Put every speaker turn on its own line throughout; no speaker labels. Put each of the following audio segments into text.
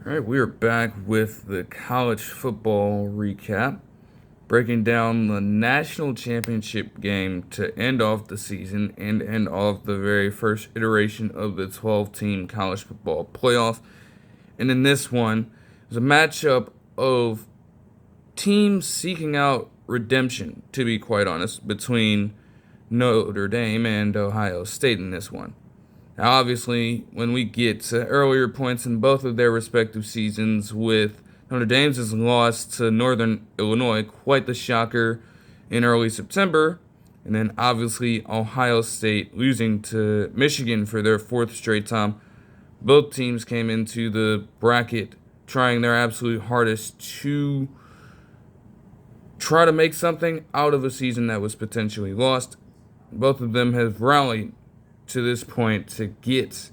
All right, we are back with the college football recap, breaking down the national championship game to end off the season and end off the very first iteration of the 12-team college football playoff. And in this one, there's a matchup of teams seeking out redemption, to be quite honest, between Notre Dame and Ohio State in this one. Now, obviously, when we get to earlier points in both of their respective seasons, with Notre Dame's loss to Northern Illinois, quite the shocker in early September, and then obviously Ohio State losing to Michigan for their fourth straight time. Both teams came into the bracket trying their absolute hardest to try to make something out of a season that was potentially lost. Both of them have rallied to this point to get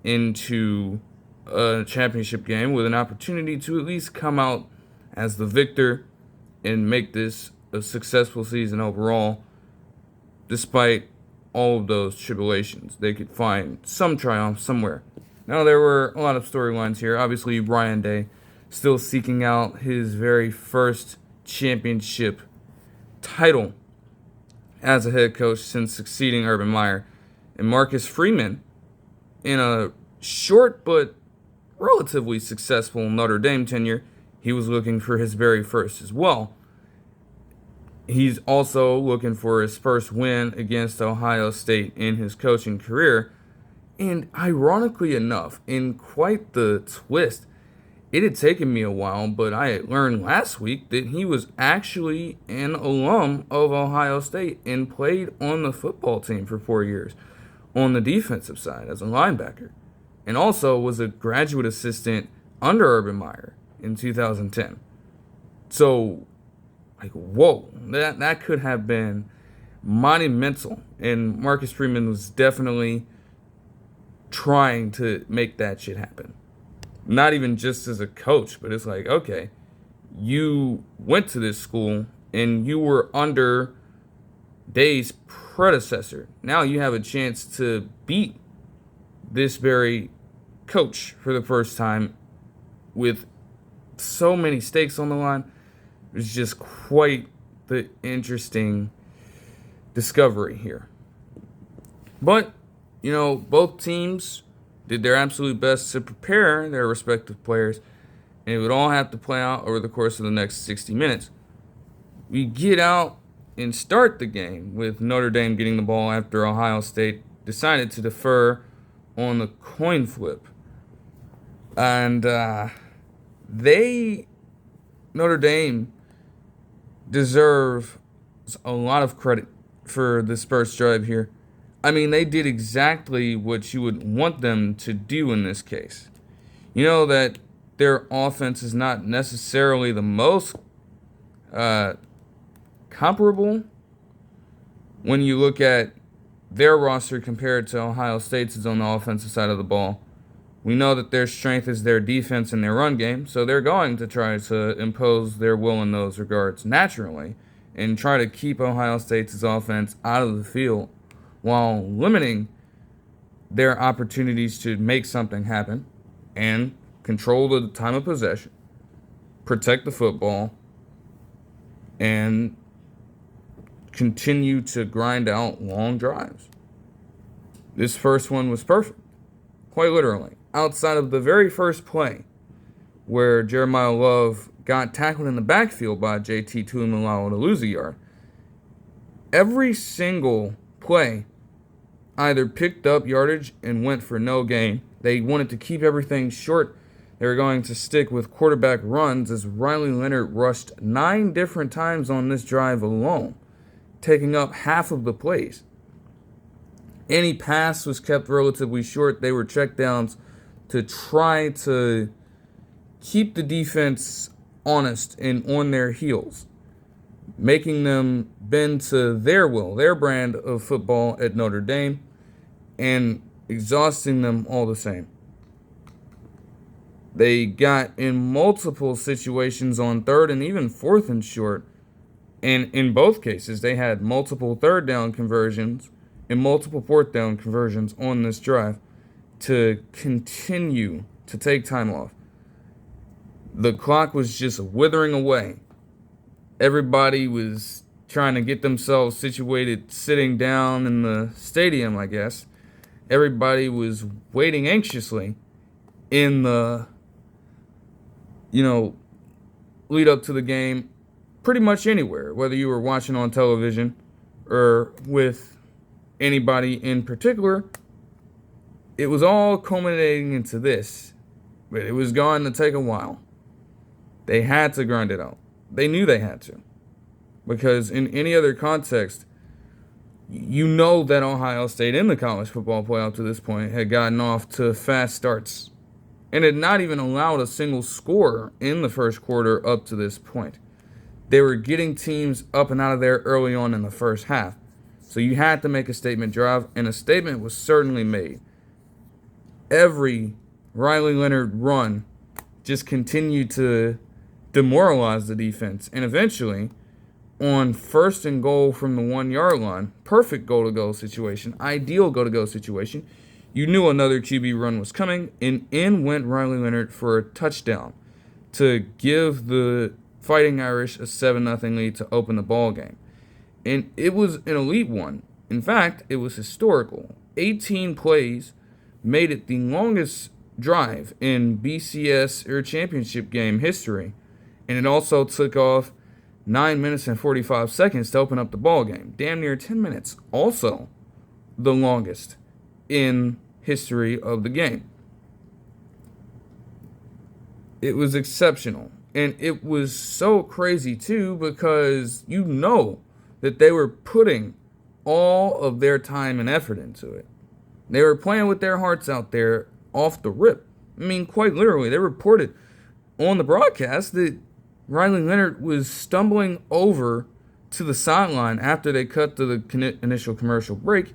into a championship game with an opportunity to at least come out as the victor and make this a successful season overall. Despite all of those tribulations, they could find some triumph somewhere. Now, there were a lot of storylines here. Obviously, Ryan Day still seeking out his very first championship title as a head coach since succeeding Urban Meyer. And Marcus Freeman, in a short but relatively successful Notre Dame tenure, he was looking for his very first as well. He's also looking for his first win against Ohio State in his coaching career. And ironically enough, in quite the twist, it had taken me a while, but I had learned last week that he was actually an alum of Ohio State and played on the football team for 4 years on the defensive side as a linebacker, and also was a graduate assistant under Urban Meyer in 2010. So, whoa, that could have been monumental, and Marcus Freeman was definitely trying to make that shit happen. Not even just as a coach, but it's like, okay, you went to this school and you were under Day's predecessor. Now you have a chance to beat this very coach for the first time with so many stakes on the line. It's just quite the interesting discovery here. But, both teams did their absolute best to prepare their respective players, and it would all have to play out over the course of the next 60 minutes. We get out and start the game with Notre Dame getting the ball after Ohio State decided to defer on the coin flip. And Notre Dame deserves a lot of credit for this first drive here. I mean, they did exactly what you would want them to do in this case. You know that their offense is not necessarily the most comparable when you look at their roster compared to Ohio State's is on the offensive side of the ball. We know that their strength is their defense and their run game, so they're going to try to impose their will in those regards naturally and try to keep Ohio State's offense out of the field while limiting their opportunities to make something happen and control the time of possession, protect the football, and continue to grind out long drives. This first one was perfect, quite literally. Outside of the very first play where Jeremiah Love got tackled in the backfield by JT Tuimoloau to lose a yard, every single play either picked up yardage and went for no gain. They wanted to keep everything short. They were going to stick with quarterback runs as Riley Leonard rushed 9 different times on this drive alone, taking up half of the plays. Any pass was kept relatively short. They were checkdowns to try to keep the defense honest and on their heels, making them bend to their will, their brand of football at Notre Dame, and exhausting them all the same. They got in multiple situations on third and even fourth and short, and in both cases, they had multiple third down conversions and multiple fourth down conversions on this drive to continue to take time off. The clock was just withering away. Everybody was trying to get themselves situated sitting down in the stadium, I guess. Everybody was waiting anxiously in the, lead up to the game, pretty much anywhere, whether you were watching on television or with anybody in particular. It was all culminating into this, but it was going to take a while. They had to grind it out. They knew they had to, because in any other context, you know that Ohio State in the college football playoff to this point had gotten off to fast starts and had not even allowed a single score in the first quarter up to this point. They were getting teams up and out of there early on in the first half. So you had to make a statement drive, and a statement was certainly made. Every Riley Leonard run just continued to demoralize the defense, and eventually, on 1st and goal from the 1-yard line, perfect goal-to-go situation, ideal goal-to-go situation, you knew another QB run was coming, and in went Riley Leonard for a touchdown to give the Fighting Irish a 7-0 lead to open the ball game. And it was an elite one. In fact, it was historical. 18 plays made it the longest drive in BCS or championship game history, and it also took off 9 minutes and 45 seconds to open up the ball game. Damn near 10 minutes. Also the longest in history of the game. It was exceptional. And it was so crazy too, because you know that they were putting all of their time and effort into it. They were playing with their hearts out there off the rip. I mean, quite literally, they reported on the broadcast that Riley Leonard was stumbling over to the sideline after they cut to the initial commercial break,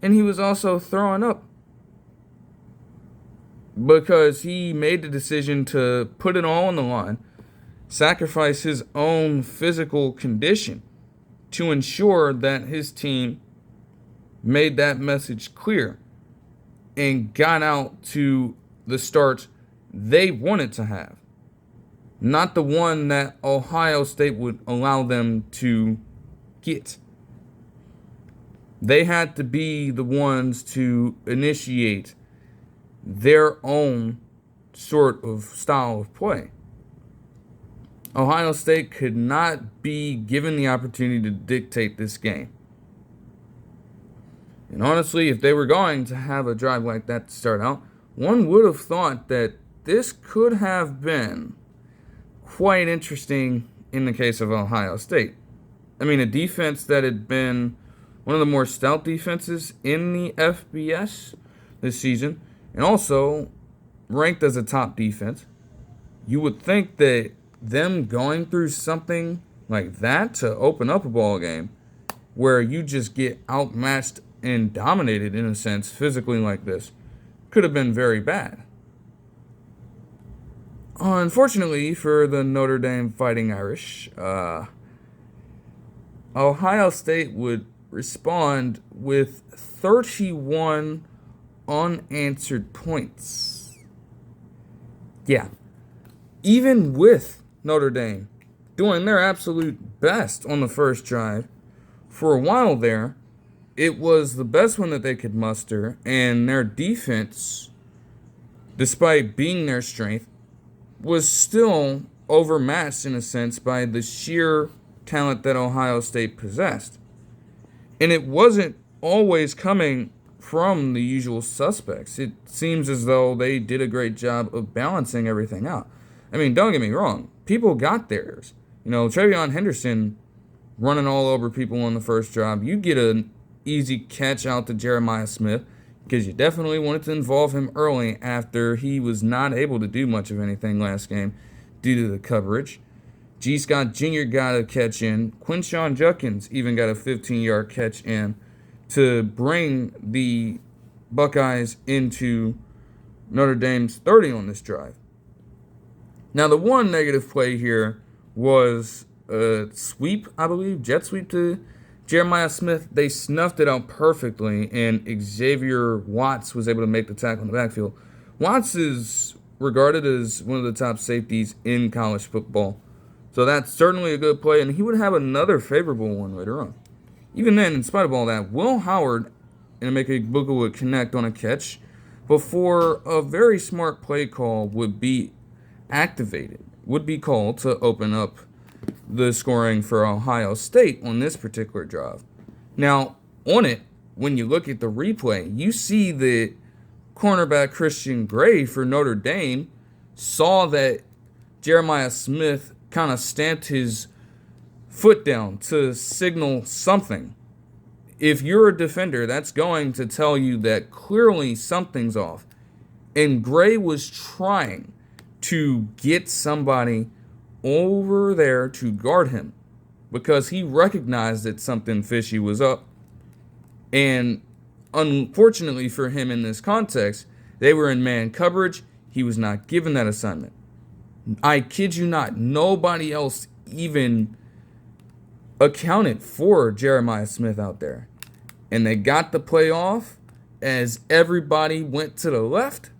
and he was also throwing up because he made the decision to put it all on the line, sacrifice his own physical condition to ensure that his team made that message clear and got out to the start they wanted to have. Not the one that Ohio State would allow them to get. They had to be the ones to initiate their own sort of style of play. Ohio State could not be given the opportunity to dictate this game. And honestly, if they were going to have a drive like that to start out, one would have thought that this could have been quite interesting in the case of Ohio State. I mean, a defense that had been one of the more stout defenses in the FBS this season, and also ranked as a top defense. You would think that them going through something like that to open up a ball game where you just get outmatched and dominated, in a sense, physically like this, could have been very bad. Unfortunately for the Notre Dame Fighting Irish, Ohio State would respond with 31 unanswered points. Yeah, even with Notre Dame doing their absolute best on the first drive, for a while there, it was the best one that they could muster, and their defense, despite being their strength, was still overmatched in a sense by the sheer talent that Ohio State possessed. And it wasn't always coming from the usual suspects. It seems as though they did a great job of balancing everything out. I mean, don't get me wrong. People got theirs. Travion Henderson running all over people on the first drive. You get an easy catch out to Jeremiah Smith because you definitely wanted to involve him early after he was not able to do much of anything last game due to the coverage. G. Scott Jr. got a catch in. Quinshon Judkins even got a 15-yard catch in to bring the Buckeyes into Notre Dame's 30 on this drive. Now, the one negative play here was a sweep, I believe, jet sweep to Jeremiah Smith. They snuffed it out perfectly, and Xavier Watts was able to make the tackle in the backfield. Watts is regarded as one of the top safeties in college football. So that's certainly a good play, and he would have another favorable one later on. Even then, in spite of all that, Will Howard and Emeka Egbuka would connect on a catch before a very smart play call would be called to open up the scoring for Ohio State on this particular drive. Now, on it, when you look at the replay, you see that cornerback Christian Gray for Notre Dame saw that Jeremiah Smith kind of stamped his foot down to signal something. If you're a defender, that's going to tell you that clearly something's off. And Gray was trying to get somebody over there to guard him because he recognized that something fishy was up. And unfortunately for him in this context, they were in man coverage. He was not given that assignment. I kid you not, nobody else even accounted for Jeremiah Smith out there. And they got the play off as everybody went to the left.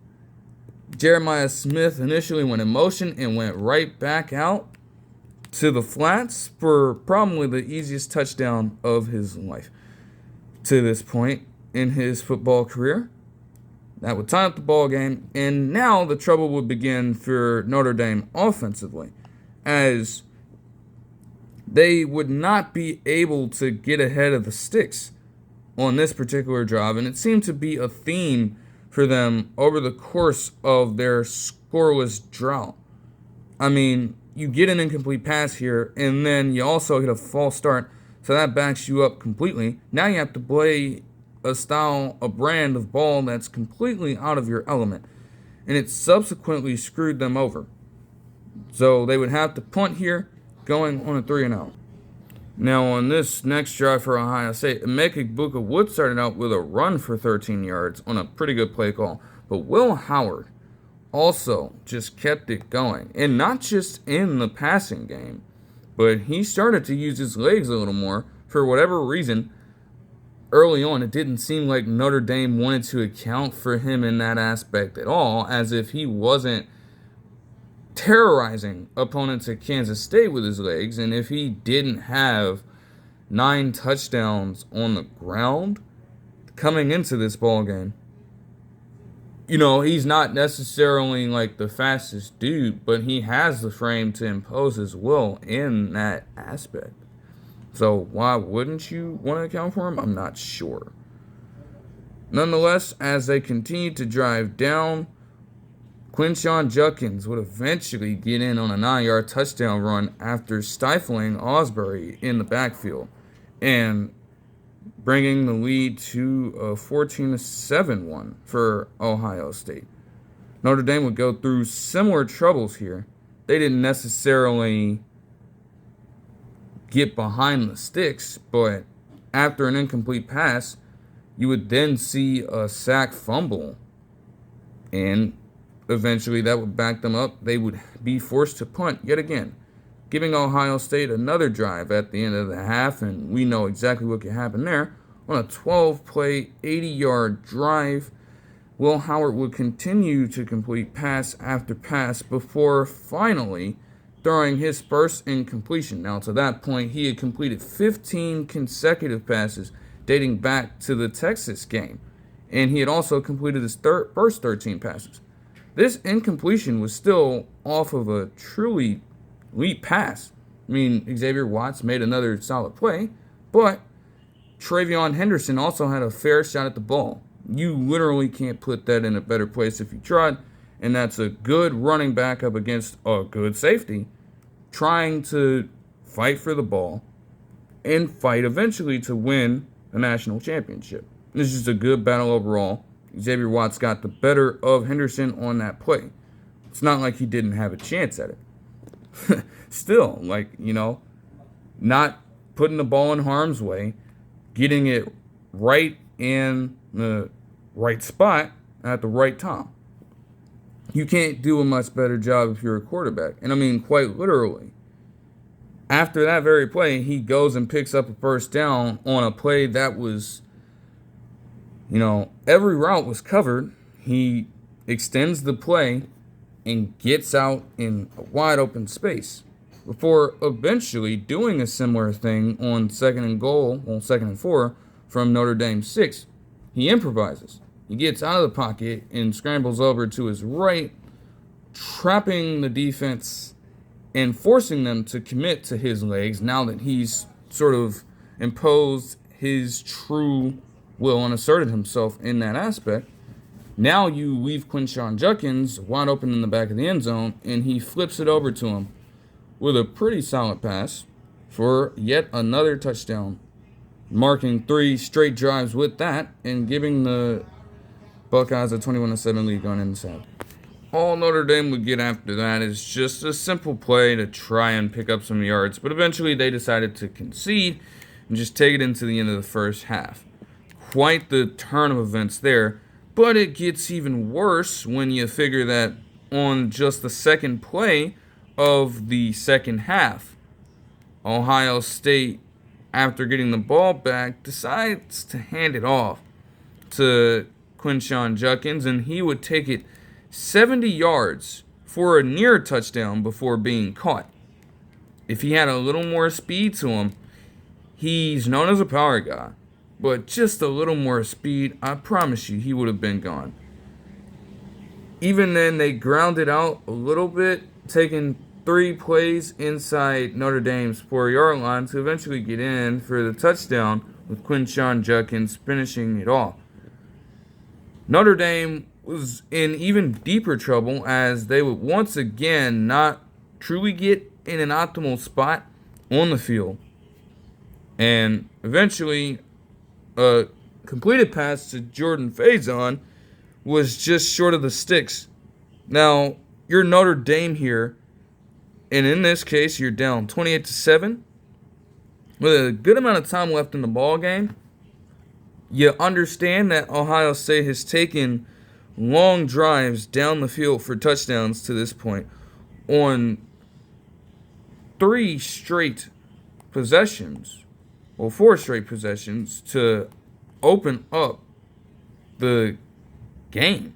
Jeremiah Smith initially went in motion and went right back out to the flats for probably the easiest touchdown of his life to this point in his football career. That would tie up the ball game, and now the trouble would begin for Notre Dame offensively, as they would not be able to get ahead of the sticks on this particular drive, and it seemed to be a theme for them over the course of their scoreless drought. I mean, you get an incomplete pass here, and then you also get a false start, so that backs you up completely. Now you have to play a brand of ball that's completely out of your element, and it subsequently screwed them over. So they would have to punt here, going on a 3-and-out. Now on this next drive for Ohio State, Emeka Egbuka would start out with a run for 13 yards on a pretty good play call, but Will Howard also just kept it going, and not just in the passing game, but he started to use his legs a little more. For whatever reason, early on, it didn't seem like Notre Dame wanted to account for him in that aspect at all, as if he wasn't terrorizing opponents at Kansas State with his legs, and if he didn't have 9 touchdowns on the ground coming into this ball game. You know, he's not necessarily like the fastest dude, but he has the frame to impose his will in that aspect. So why wouldn't you want to account for him? I'm not sure. Nonetheless, as they continued to drive down, Quinshon Judkins would eventually get in on a 9-yard touchdown run after stifling Osbury in the backfield and bringing the lead to a 14-7 one for Ohio State. Notre Dame would go through similar troubles here. They didn't necessarily get behind the sticks, but after an incomplete pass, you would then see a sack fumble, and eventually that would back them up. They would be forced to punt yet again, giving Ohio State another drive at the end of the half, and we know exactly what could happen there. On a 12-play, 80-yard drive, Will Howard would continue to complete pass after pass before finally throwing his first incompletion. Now, to that point, he had completed 15 consecutive passes dating back to the Texas game, and he had also completed his first 13 passes. This incompletion was still off of a truly elite pass. I mean, Xavier Watts made another solid play, but Travion Henderson also had a fair shot at the ball. You literally can't put that in a better place if you tried, and that's a good running back up against a good safety trying to fight for the ball and fight eventually to win a national championship. This is a good battle overall. Xavier Watts got the better of Henderson on that play. It's not like he didn't have a chance at it. Still, not putting the ball in harm's way, getting it right in the right spot at the right time. You can't do a much better job if you're a quarterback. And I mean, quite literally. After that very play, he goes and picks up a first down on a play that was, every route was covered. He extends the play, and gets out in a wide open space before eventually doing a similar thing on second and 4 from Notre Dame 6. He improvises. He gets out of the pocket and scrambles over to his right, trapping the defense and forcing them to commit to his legs now that he's sort of imposed his true will and asserted himself in that aspect. Now you leave Quinshon Judkins wide open in the back of the end zone, and he flips it over to him with a pretty solid pass for yet another touchdown, marking 3 straight drives with that and giving the Buckeyes a 21-7 lead going into the South. All Notre Dame would get after that is just a simple play to try and pick up some yards, but eventually they decided to concede and just take it into the end of the first half. Quite the turn of events there, but it gets even worse when you figure that on just the second play of the second half, Ohio State, after getting the ball back, decides to hand it off to Quinshon Judkins, and he would take it 70 yards for a near touchdown before being caught. If he had a little more speed to him, he's known as a power guy, but just a little more speed, I promise you, he would have been gone. Even then, they grounded out a little bit, taking 3 plays inside Notre Dame's 4-yard line to eventually get in for the touchdown, with Quinshon Judkins finishing it off. Notre Dame was in even deeper trouble as they would once again not truly get in an optimal spot on the field. And eventually, a completed pass to Jordan Faison was just short of the sticks. Now, you're Notre Dame here, and in this case, you're down 28-7 with a good amount of time left in the ball game. You understand that Ohio State has taken long drives down the field for touchdowns to this point on 4 straight possessions to open up the game.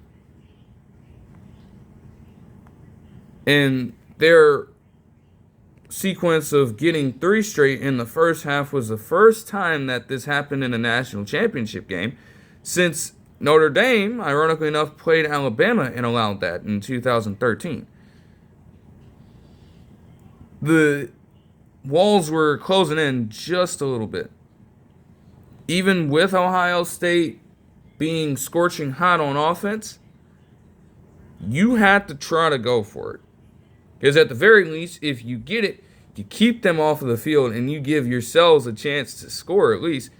And their sequence of getting 3 straight in the first half was the first time that this happened in a national championship game since Notre Dame, ironically enough, played Alabama and allowed that in 2013. The walls were closing in just a little bit. Even with Ohio State being scorching hot on offense, you had to try to go for it. Because at the very least, if you get it, you keep them off of the field and you give yourselves a chance to score at least.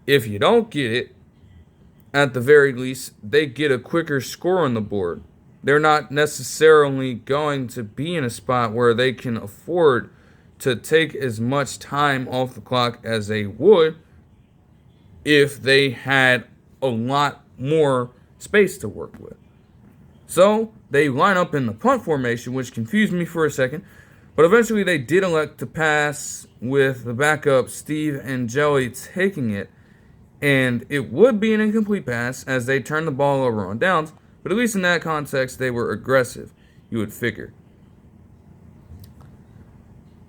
If you don't get it, at the very least, they get a quicker score on the board. They're not necessarily going to be in a spot where they can afford to take as much time off the clock as they would if they had a lot more space to work with. So they line up in the punt formation, which confused me for a second, but eventually they did elect to pass with the backup Steve Angeli taking it, and it would be an incomplete pass as they turned the ball over on downs, but at least in that context they were aggressive, you would figure.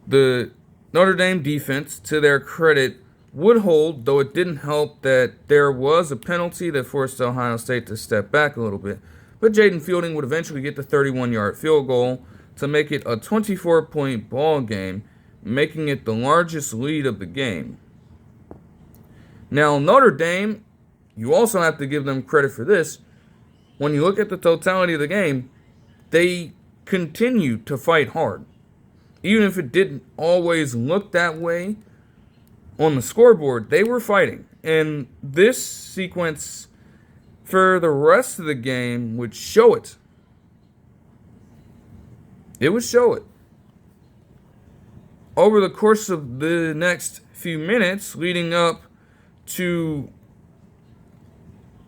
The Notre Dame defense, to their credit, would hold, though it didn't help that there was a penalty that forced Ohio State to step back a little bit. But Jaden Fielding would eventually get the 31-yard field goal to make it a 24-point ball game, making it the largest lead of the game. Now, Notre Dame, you also have to give them credit for this. When you look at the totality of the game, they continued to fight hard. Even if it didn't always look that way on the scoreboard, they were fighting. And this sequence for the rest of the game would show it. It would show it. Over the course of the next few minutes leading up to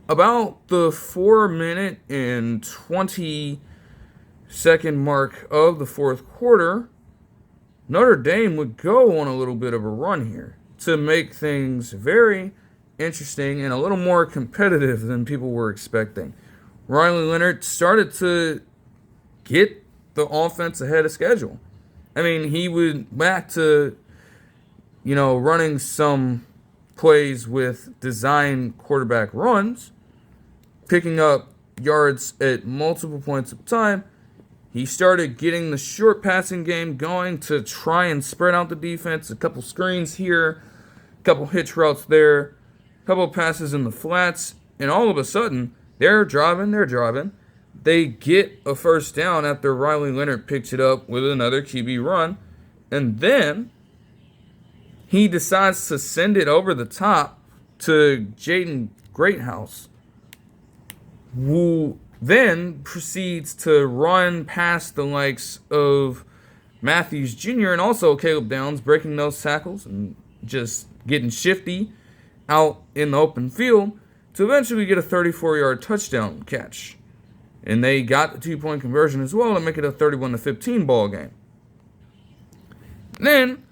about the 4-minute and 20-second mark of the fourth quarter, Notre Dame would go on a little bit of a run here to make things very interesting and a little more competitive than people were expecting. Riley Leonard started to get the offense ahead of schedule. I mean, he went back to, running some plays with design quarterback runs, picking up yards at multiple points of time. He started getting the short passing game going to try and spread out the defense. A couple screens here, a couple hitch routes there, a couple passes in the flats, and all of a sudden, they're driving. They get a first down after Riley Leonard picks it up with another QB run, and then he decides to send it over the top to Jaden Greathouse, who then proceeds to run past the likes of Matthews Jr. and also Caleb Downs, breaking those tackles and just getting shifty out in the open field to eventually get a 34-yard touchdown catch. And they got the 2-point conversion as well to make it a 31-15 ball game. Then,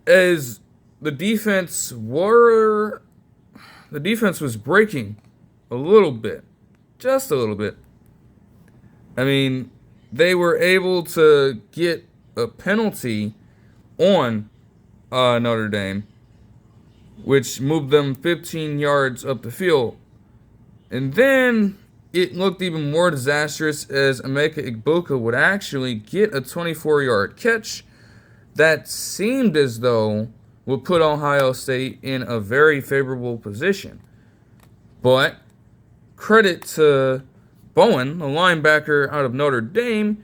as the defense was breaking a little bit, just a little bit. I mean, they were able to get a penalty on Notre Dame, which moved them 15 yards up the field. And then it looked even more disastrous as Emeka Egbuka would actually get a 24-yard catch that seemed as though would put Ohio State in a very favorable position. But credit to Bowen, the linebacker out of Notre Dame,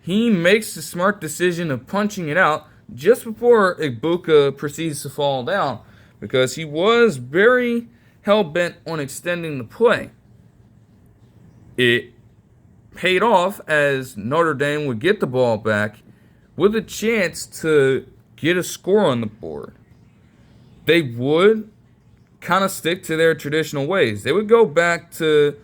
he makes the smart decision of punching it out just before Egbuka proceeds to fall down because he was very hell-bent on extending the play. It paid off as Notre Dame would get the ball back with a chance to get a score on the board. They would kind of stick to their traditional ways. They would go back to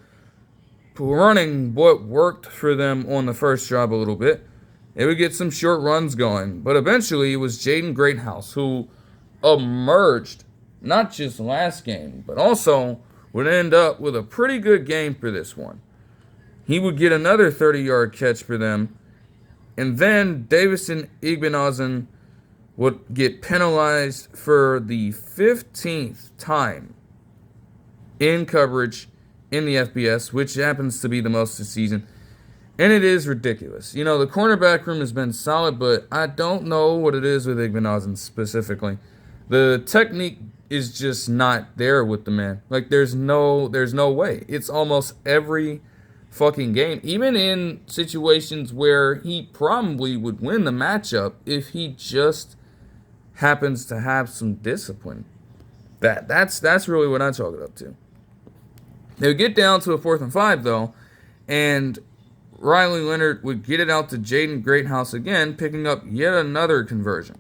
running what worked for them on the first drive a little bit. They would get some short runs going. But eventually it was Jaden Greathouse who emerged, not just last game, but also would end up with a pretty good game for this one. He would get another 30-yard catch for them. And then Davison Igbinosun would get penalized for the 15th time in coverage in the FBS, which happens to be the most this season. And it is ridiculous. The cornerback room has been solid, but I don't know what it is with Igbinosun specifically. The technique is just not there with the man. Like, there's no way. It's almost every fucking game, even in situations where he probably would win the matchup if he just happens to have some discipline. That's really what I chalk it up to. They would get down to a 4th and 5 though, and Riley Leonard would get it out to Jaden Greathouse again, picking up yet another conversion.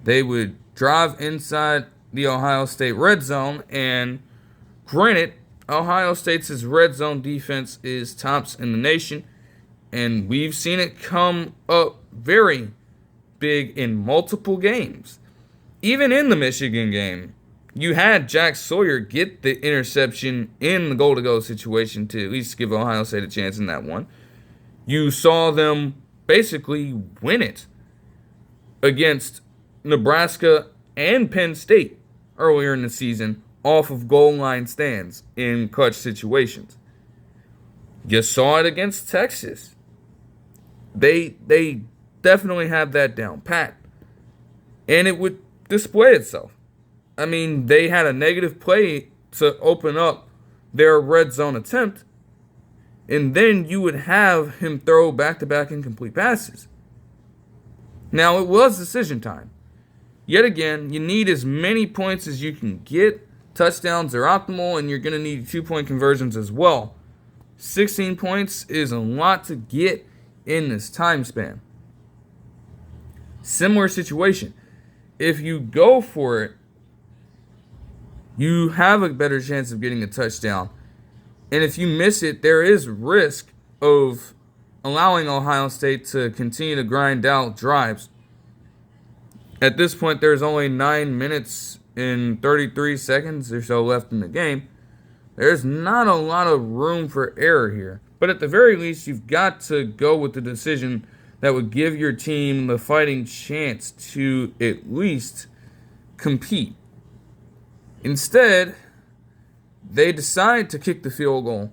They would drive inside the Ohio State red zone, and granted, Ohio State's red zone defense is tops in the nation, and we've seen it come up very big in multiple games. Even in the Michigan game, you had Jack Sawyer get the interception in the goal-to-go situation to at least give Ohio State a chance in that one. You saw them basically win it against Nebraska and Penn State earlier in the season off of goal line stands in clutch situations. You saw it against Texas. They definitely have that down pat. And it would display itself. I mean, they had a negative play to open up their red zone attempt, and then you would have him throw back-to-back incomplete passes. Now, it was decision time. Yet again, you need as many points as you can get. Touchdowns are optimal, and you're going to need 2-point conversions as well. 16 points is a lot to get in this time span. Similar situation. If you go for it, you have a better chance of getting a touchdown. And if you miss it, there is risk of allowing Ohio State to continue to grind out drives. At this point, there's only 9 minutes and 33 seconds or so left in the game. There's not a lot of room for error here. But at the very least, you've got to go with the decision that would give your team the fighting chance to at least compete. Instead, they decide to kick the field goal,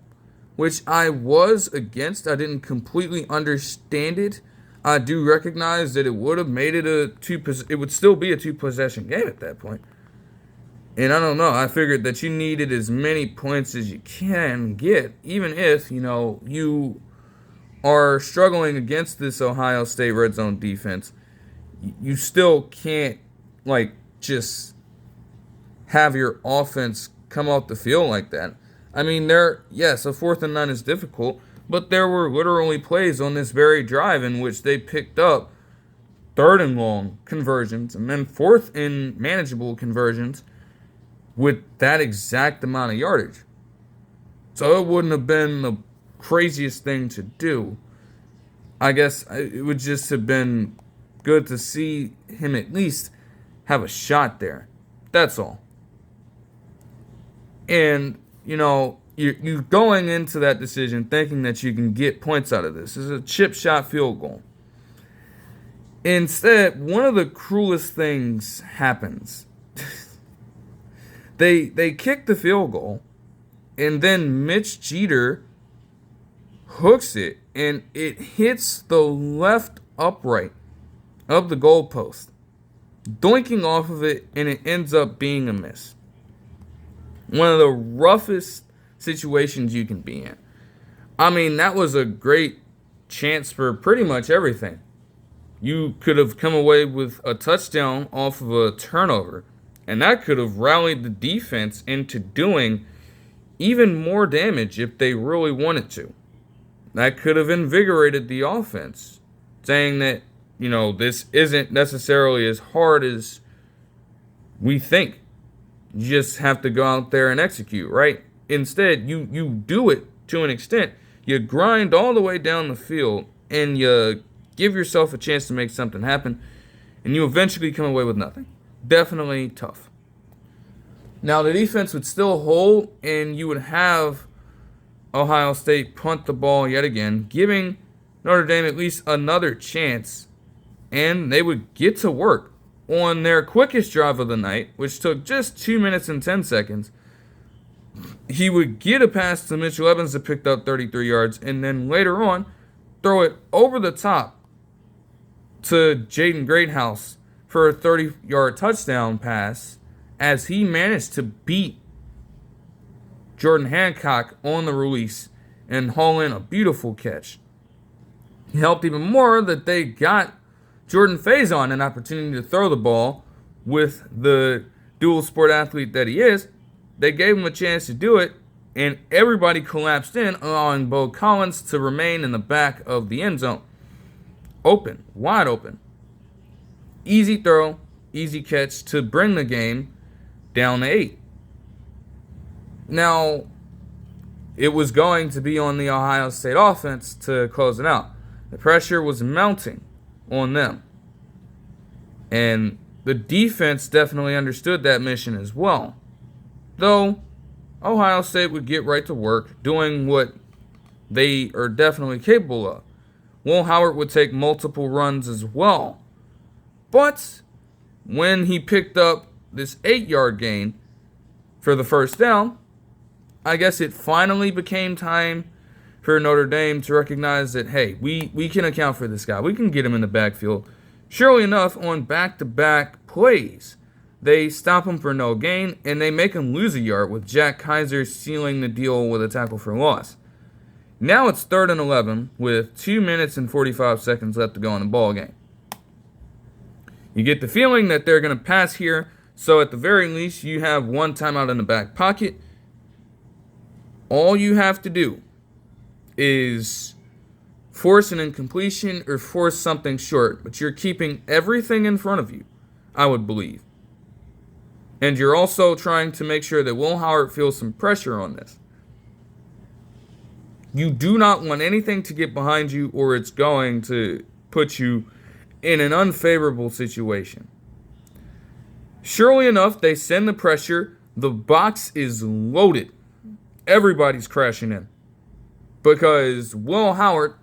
which I was against. I didn't completely understand it. I do recognize that it would have made it it would still be a 2-possession game at that point. And I don't know, I figured that you needed as many points as you can get, even if, you are struggling against this Ohio State red zone defense. You still can't, just have your offense come off the field like that. I mean, yes, a 4th and 9 is difficult, but there were literally plays on this very drive in which they picked up 3rd and long conversions and then 4th and manageable conversions with that exact amount of yardage. So it wouldn't have been the craziest thing to do. I guess it would just have been good to see him at least have a shot there. That's all. And, you're going into that decision thinking that you can get points out of this. It's a chip shot field goal. Instead, one of the cruelest things happens. They kick the field goal, and then Mitch Jeter hooks it, and it hits the left upright of the goalpost, doinking off of it, and it ends up being a miss. One of the roughest situations you can be in. I mean, that was a great chance for pretty much everything. You could have come away with a touchdown off of a turnover, and that could have rallied the defense into doing even more damage if they really wanted to. That could have invigorated the offense, saying that, this isn't necessarily as hard as we think. You just have to go out there and execute, right? Instead, you do it to an extent. You grind all the way down the field, and you give yourself a chance to make something happen, and you eventually come away with nothing. Definitely tough. Now, the defense would still hold, and you would have Ohio State punt the ball yet again, giving Notre Dame at least another chance, and they would get to work on their quickest drive of the night, which took just 2 minutes and 10 seconds. He would get a pass to Mitchell Evans that picked up 33 yards, and then later on, throw it over the top to Jaden Greathouse for a 30-yard touchdown pass as he managed to beat Jordan Hancock on the release and haul in a beautiful catch. It helped even more that they got Jordan Faison an opportunity to throw the ball with the dual sport athlete that he is. They gave him a chance to do it, and everybody collapsed in, allowing Bo Collins to remain in the back of the end zone. Open, wide open. Easy throw, easy catch to bring the game down to 8. Now, it was going to be on the Ohio State offense to close it out. The pressure was mounting on them. And the defense definitely understood that mission as well. Though, Ohio State would get right to work doing what they are definitely capable of. Will Howard would take multiple runs as well. But when he picked up this 8-yard gain for the first down, I guess it finally became time for Notre Dame to recognize that, hey, we can account for this guy. We can get him in the backfield. Surely enough, on back-to-back plays, they stop him for no gain, and they make him lose a yard with Jack Kaiser sealing the deal with a tackle for loss. Now it's 3rd and 11 with 2 minutes and 45 seconds left to go in the ball game. You get the feeling that they're going to pass here, so at the very least, you have one timeout in the back pocket. All you have to do is force an incompletion or force something short, but you're keeping everything in front of you, I would believe. And you're also trying to make sure that Will Howard feels some pressure on this. You do not want anything to get behind you, or it's going to put you in an unfavorable situation. Surely enough, they send the pressure. The box is loaded. Everybody's crashing in. because Will Howard,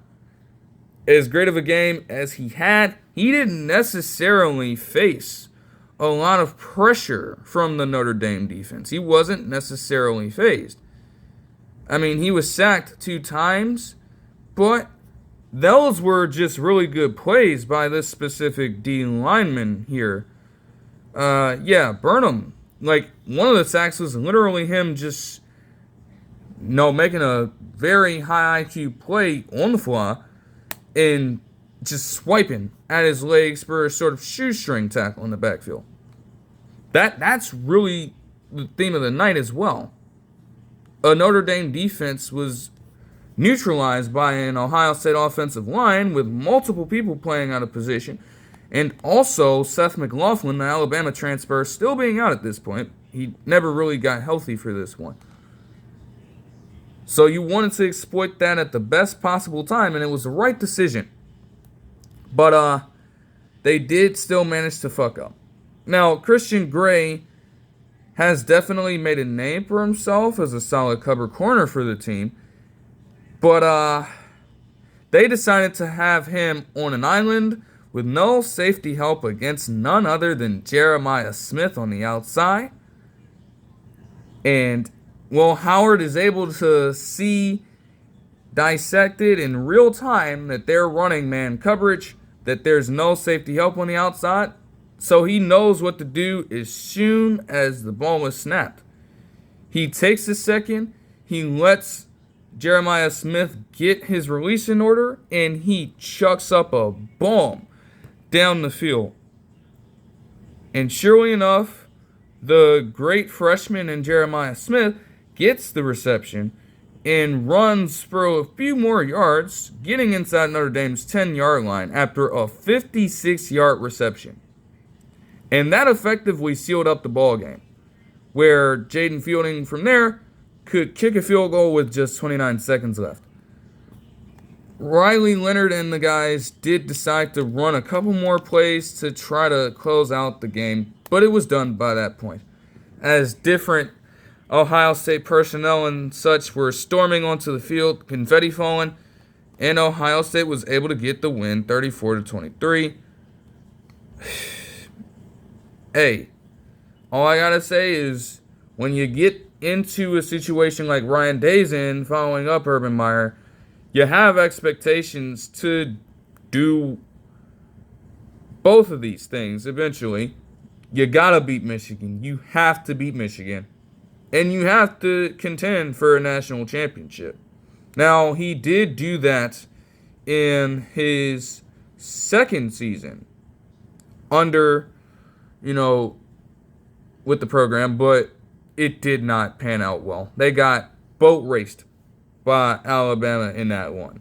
as great of a game as he had, he didn't necessarily face a lot of pressure from the Notre Dame defense. He wasn't necessarily phased. I mean, he was sacked 2 times, but those were just really good plays by this specific D lineman here. Burnham. Like, one of the sacks was literally him just, making a very high IQ play on the fly and just swiping at his legs for a sort of shoestring tackle in the backfield. That's really the theme of the night as well. A Notre Dame defense was neutralized by an Ohio State offensive line with multiple people playing out of position, and also Seth McLaughlin, the Alabama transfer, still being out at this point. He never really got healthy for this one. So you wanted to exploit that at the best possible time, and it was the right decision. But they did still manage to fuck up. Now, Christian Gray has definitely made a name for himself as a solid cover corner for the team. But they decided to have him on an island with no safety help against none other than Jeremiah Smith on the outside. And Will Howard is able to see dissected in real time that they're running man coverage, that there's no safety help on the outside. So he knows what to do as soon as the ball is snapped. He takes a second, he lets Jeremiah Smith get his release in order, and he chucks up a bomb down the field. And surely enough, the great freshman in Jeremiah Smith gets the reception and runs for a few more yards, getting inside Notre Dame's 10-yard line after a 56-yard reception. And that effectively sealed up the ball game, where Jaden Fielding from there could kick a field goal with just 29 seconds left. Riley Leonard and the guys did decide to run a couple more plays to try to close out the game, but it was done by that point, as different Ohio State personnel and such were storming onto the field, confetti falling, and Ohio State was able to get the win 34-23. Hey, all I gotta say is, when you get into a situation like Ryan Day's in following up Urban Meyer, you have expectations to do both of these things eventually. You gotta beat Michigan. You have to beat Michigan. And you have to contend for a national championship. Now, he did do that in his second season under, with the program, but it did not pan out well. They got boat raced by Alabama in that one.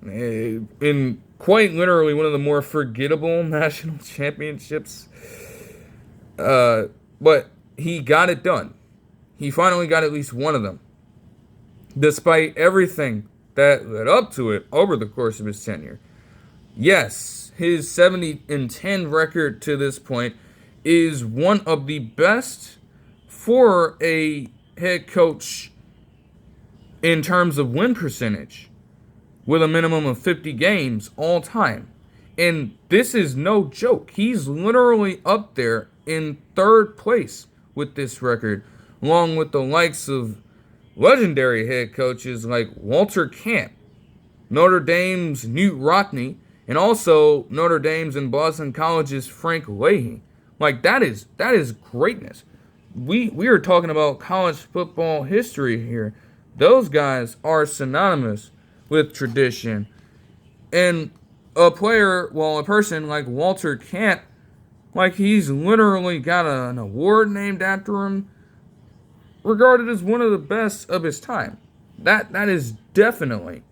In quite literally one of the more forgettable national championships. But he got it done. He finally got at least one of them, despite everything that led up to it over the course of his tenure. Yes, his 70-10 record to this point is one of the best for a head coach in terms of win percentage, with a minimum of 50 games all time. And this is no joke. He's literally up there in third place with this record, along with the likes of legendary head coaches like Walter Camp, Notre Dame's Newt Rockne, and also Notre Dame's and Boston College's Frank Leahy. Like, that is greatness. We are talking about college football history here. Those guys are synonymous with tradition. And a person like Walter Camp, like, he's literally got an award named after him, regarded as one of the best of his time. That is definitely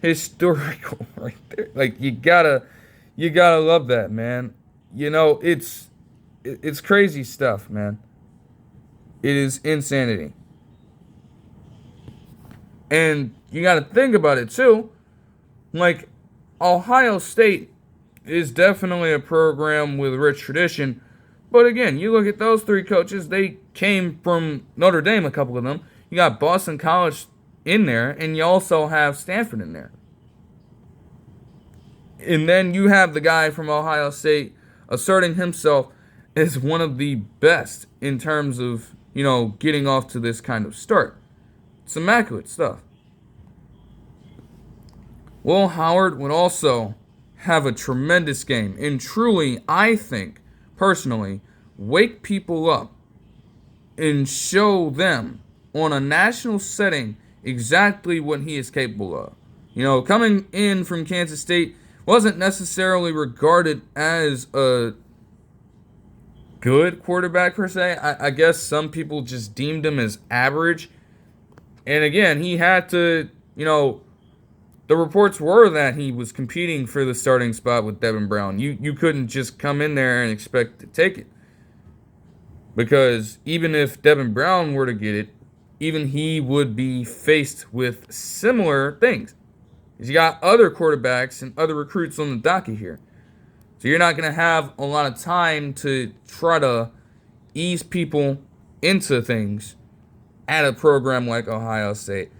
historical right there. Like, you gotta love that, man. It's crazy stuff, man. It is insanity. And you gotta think about it too. Like, Ohio State is definitely a program with rich tradition. But again, you look at those three coaches, they came from Notre Dame, a couple of them. You got Boston College in there, and you also have Stanford in there. And then you have the guy from Ohio State asserting himself as one of the best in terms of, getting off to this kind of start. It's immaculate stuff. Will Howard would also have a tremendous game and truly, I think, personally, wake people up and show them on a national setting exactly what he is capable of. Coming in from Kansas State wasn't necessarily regarded as a good quarterback per se. I guess some people just deemed him as average. And again, he had to, the reports were that he was competing for the starting spot with Devin Brown. You couldn't just come in there and expect to take it. Because even if Devin Brown were to get it, even he would be faced with similar things. Because you got other quarterbacks and other recruits on the docket here. So you're not going to have a lot of time to try to ease people into things at a program like Ohio State.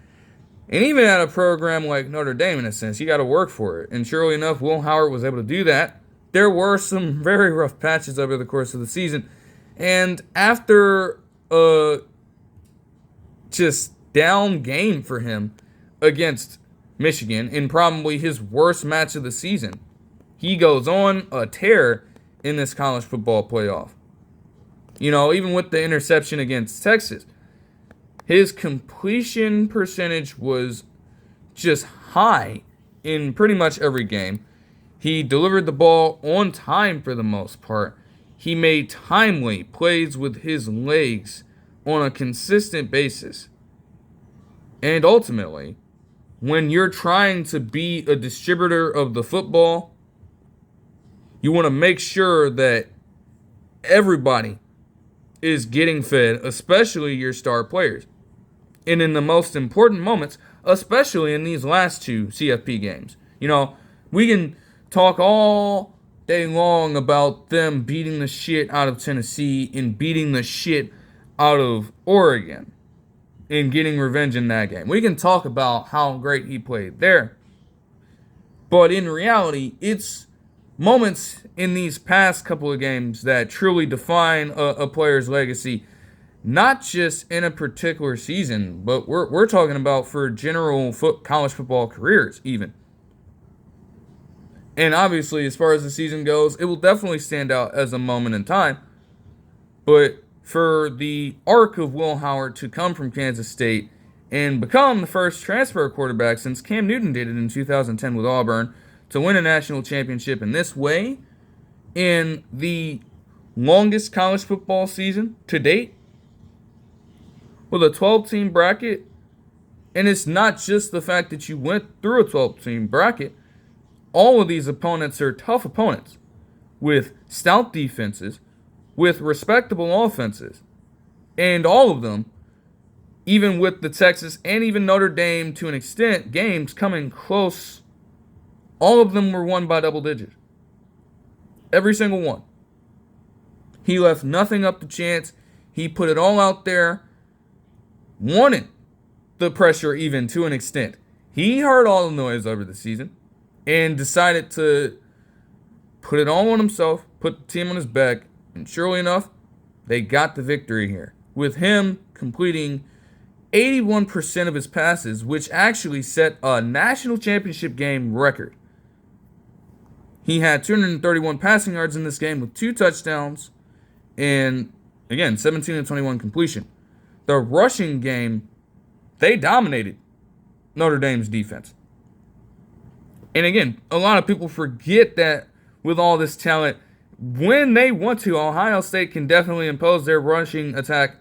And even at a program like Notre Dame, in a sense, you got to work for it. And surely enough, Will Howard was able to do that. There were some very rough patches over the course of the season. And after a just down game for him against Michigan in probably his worst match of the season, he goes on a tear in this college football playoff. Even with the interception against Texas, his completion percentage was just high in pretty much every game. He delivered the ball on time for the most part. He made timely plays with his legs on a consistent basis. And ultimately, when you're trying to be a distributor of the football, you want to make sure that everybody is getting fed, especially your star players. And in the most important moments, especially in these last two CFP games. We can talk all day long about them beating the shit out of Tennessee and beating the shit out of Oregon and getting revenge in that game. We can talk about how great he played there. But in reality, it's moments in these past couple of games that truly define a player's legacy, not just in a particular season, but we're talking about for general college football careers even. And obviously, as far as the season goes, it will definitely stand out as a moment in time. But for the arc of Will Howard to come from Kansas State and become the first transfer quarterback since Cam Newton did it in 2010 with Auburn to win a national championship in this way, in the longest college football season to date, with a 12-team bracket, and it's not just the fact that you went through a 12-team bracket. All of these opponents are tough opponents with stout defenses, with respectable offenses, and all of them, even with the Texas and even Notre Dame to an extent, games coming close, all of them were won by double digits. Every single one. He left nothing up to chance. He put it all out there, wanted the pressure even to an extent. He heard all the noise over the season and decided to put it all on himself, put the team on his back, and surely enough, they got the victory here. With him completing 81% of his passes, which actually set a national championship game record. He had 231 passing yards in this game with 2 touchdowns and, again, 17 of 21 completion. The rushing game, they dominated Notre Dame's defense. And again, a lot of people forget that with all this talent, when they want to, Ohio State can definitely impose their rushing attack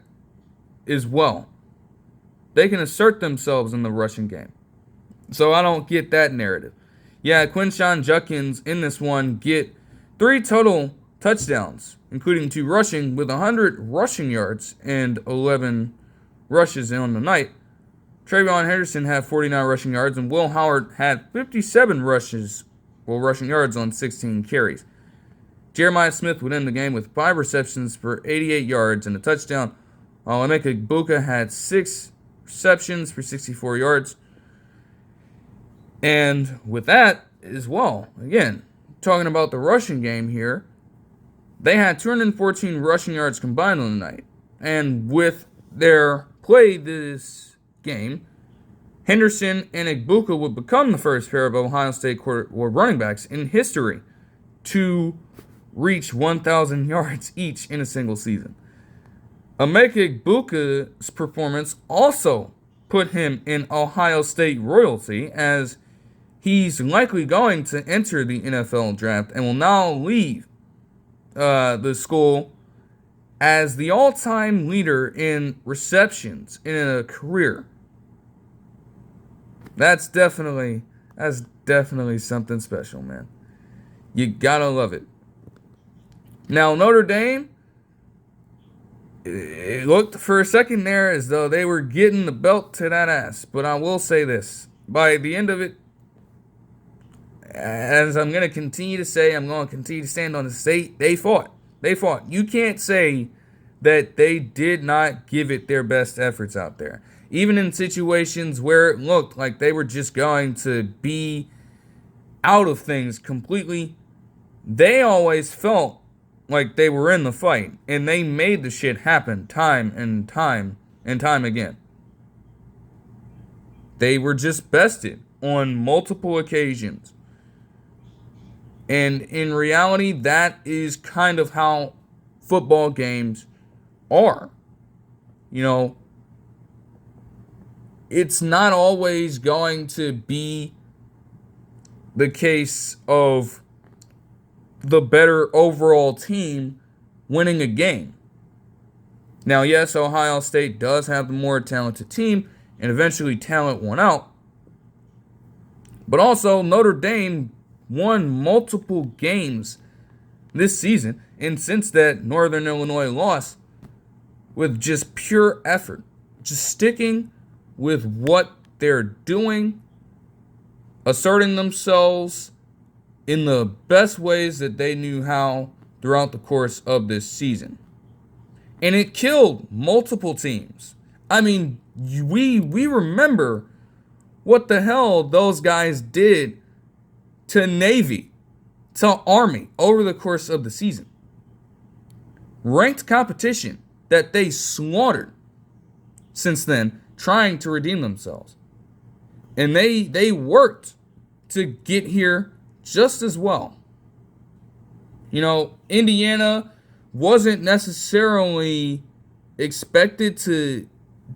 as well. They can assert themselves in the rushing game. So I don't get that narrative. Yeah, Quinshon Judkins in this one get 3 total touchdowns, including 2 rushing, with 100 rushing yards and 11 rushes on the night. Travion Henderson had 49 rushing yards, and Will Howard had 57 rushing yards on 16 carries. Jeremiah Smith would end the game with 5 receptions for 88 yards and a touchdown. Emeka Egbuka had 6 receptions for 64 yards. And with that as well, again, talking about the rushing game here, they had 214 rushing yards combined on the night. And with their play this game, Henderson and Egbuka would become the first pair of Ohio State running backs in history to reach 1,000 yards each in a single season. Emeka Egbuka's performance also put him in Ohio State royalty, as he's likely going to enter the NFL draft and will now leave the school as the all-time leader in receptions in a career. That's definitely something special, man. You gotta love it. Now, Notre Dame, it looked for a second there as though they were getting the belt to that ass. But I will say this. By the end of it, as I'm going to continue to say, I'm going to continue to stand on this, they fought. They fought. You can't say that they did not give it their best efforts out there. Even in situations where it looked like they were just going to be out of things completely, they always felt like they were in the fight, and they made the shit happen time and time again. They were just bested on multiple occasions. And in reality, that is kind of how football games are. You know, it's not always going to be the case of the better overall team winning a game. Now, yes, Ohio State does have the more talented team, and eventually talent won out. But also, Notre Dame won multiple games this season, and since that Northern Illinois loss, with just pure effort, just sticking with what they're doing, asserting themselves in the best ways that they knew how throughout the course of this season. And it killed multiple teams. I mean, we remember what the hell those guys did to Navy, to Army over the course of the season. Ranked competition that they slaughtered since then, trying to redeem themselves. And they worked to get here just as well. You know, Indiana wasn't necessarily expected to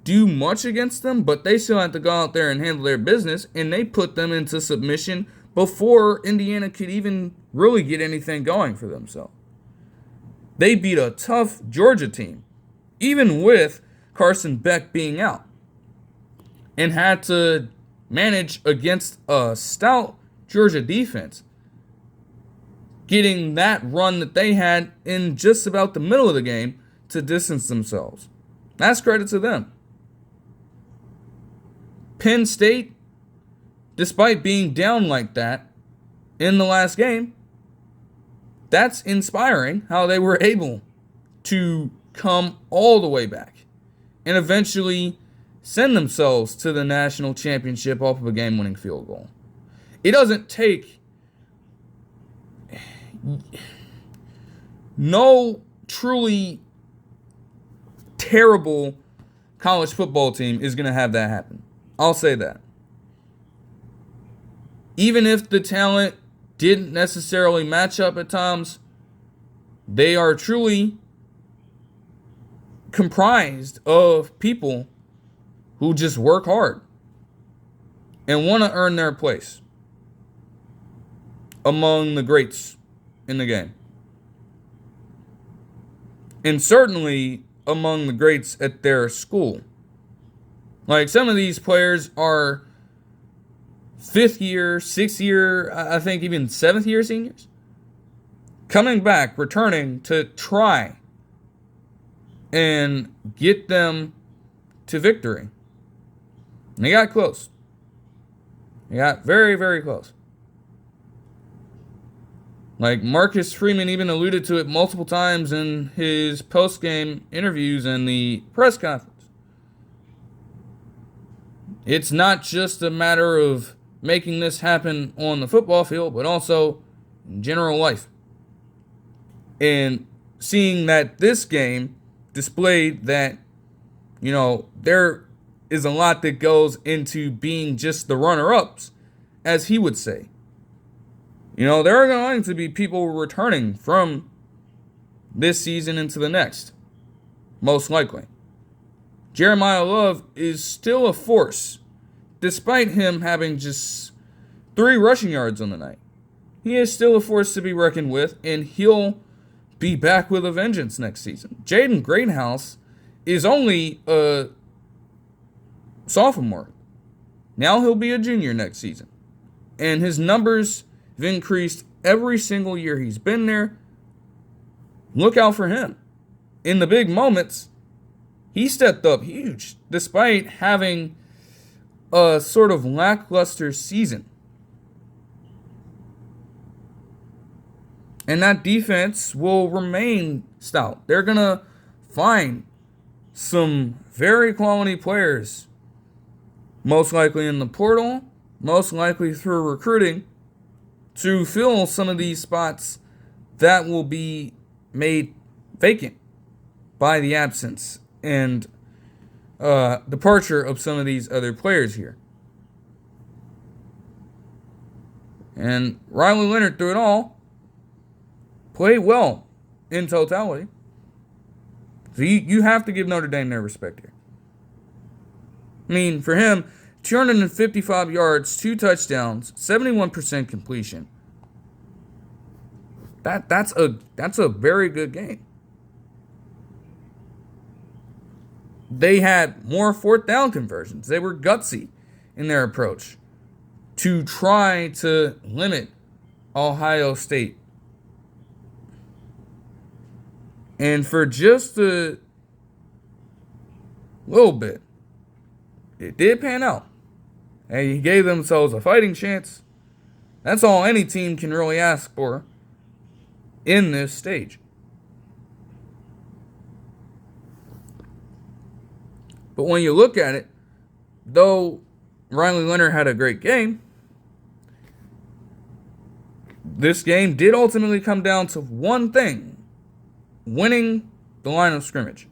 do much against them, but they still had to go out there and handle their business, and they put them into submission before Indiana could even really get anything going for themselves. They beat a tough Georgia team, even with Carson Beck being out, and had to manage against a stout Georgia defense, getting that run that they had in just about the middle of the game to distance themselves. That's credit to them. Penn State, despite being down like that in the last game, that's inspiring how they were able to come all the way back and eventually send themselves to the national championship off of a game-winning field goal. It doesn't take no truly terrible college football team is going to have that happen. I'll say that. Even if the talent didn't necessarily match up at times, they are truly comprised of people who just work hard and want to earn their place among the greats in the game. And certainly among the greats at their school. Like, some of these players are 5th year, 6th year, I think even 7th year seniors, coming back, returning to try and get them to victory. And they got close. They got very, very close. Like, Marcus Freeman even alluded to it multiple times in his post-game interviews and the press conference. It's not just a matter of making this happen on the football field, but also in general life. And seeing that this game displayed that, there is a lot that goes into being just the runner-ups, as he would say. There are going to be people returning from this season into the next, most likely. Jeremiah Love is still a force, despite him having just 3 rushing yards on the night. He is still a force to be reckoned with, and he'll be back with a vengeance next season. Jaden Greathouse is only a sophomore. Now he'll be a junior next season. And his numbers have increased every single year he's been there. Look out for him. In the big moments, he stepped up huge, despite having a sort of lackluster season. And that defense will remain stout. They're going to find some very quality players, most likely in the portal, most likely through recruiting, to fill some of these spots that will be made vacant by the absence and departure of some of these other players here. And Riley Leonard, through it all, played well in totality. So you have to give Notre Dame their respect here. I mean, for him, 255 yards, 2 touchdowns, 71% completion. That's a very good game. They had more 4th down conversions. They were gutsy in their approach to try to limit Ohio State. And for just a little bit, it did pan out. And he gave themselves a fighting chance. That's all any team can really ask for in this stage. But when you look at it, though Riley Leonard had a great game, this game did ultimately come down to one thing: winning the line of scrimmage.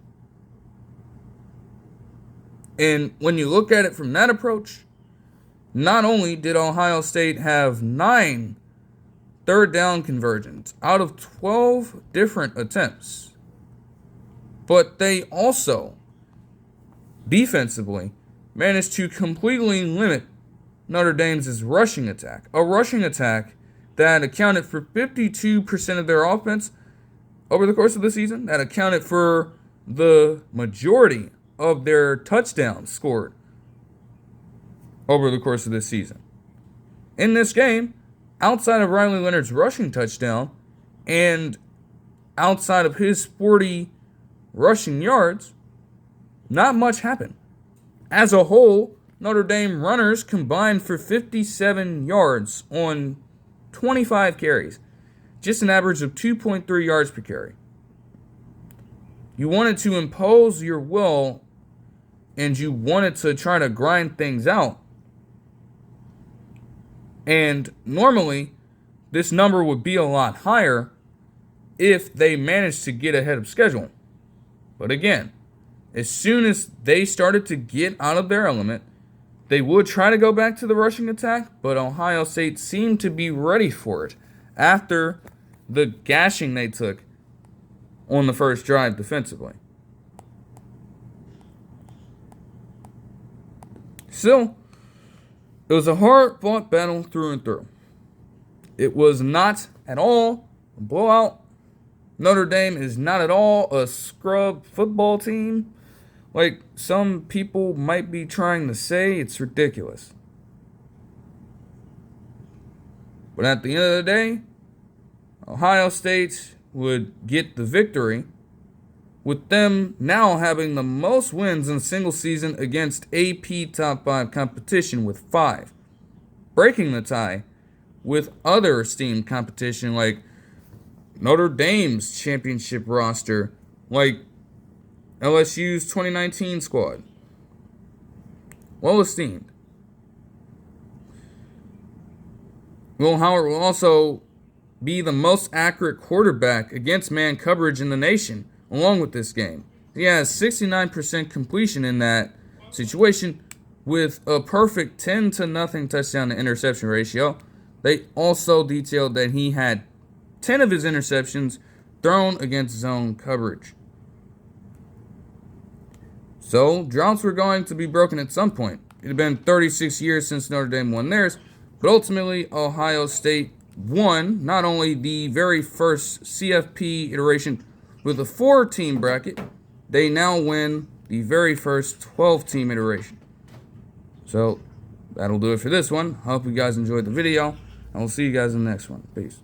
And when you look at it from that approach, not only did Ohio State have 9 3rd down conversions out of 12 different attempts, but they also defensively managed to completely limit Notre Dame's rushing attack. A rushing attack that accounted for 52% of their offense over the course of the season, that accounted for the majority of their touchdowns scored over the course of this season. In this game, outside of Riley Leonard's rushing touchdown and outside of his 40 rushing yards, not much happened. As a whole, Notre Dame runners combined for 57 yards on 25 carries, just an average of 2.3 yards per carry. You wanted to impose your will and you wanted to try to grind things out. And normally, this number would be a lot higher if they managed to get ahead of schedule. But again, as soon as they started to get out of their element, they would try to go back to the rushing attack, but Ohio State seemed to be ready for it after the gashing they took on the first drive defensively. Still, it was a hard-fought battle through and through. It was not at all a blowout. Notre Dame is not at all a scrub football team like some people might be trying to say. It's ridiculous. But at the end of the day, Ohio State would get the victory, with them now having the most wins in a single season against AP Top 5 competition with 5, breaking the tie with other esteemed competition like Notre Dame's championship roster, like LSU's 2019 squad, well esteemed. Will Howard will also be the most accurate quarterback against man coverage in the nation, along with this game. He has 69% completion in that situation with a perfect 10-0 touchdown to interception ratio. They also detailed that he had 10 of his interceptions thrown against zone coverage. So, droughts were going to be broken at some point. It had been 36 years since Notre Dame won theirs, but ultimately, Ohio State won not only the very first CFP iteration with a 4-team bracket, they now win the very first 12-team iteration. So, that'll do it for this one. I hope you guys enjoyed the video, and we'll see you guys in the next one. Peace.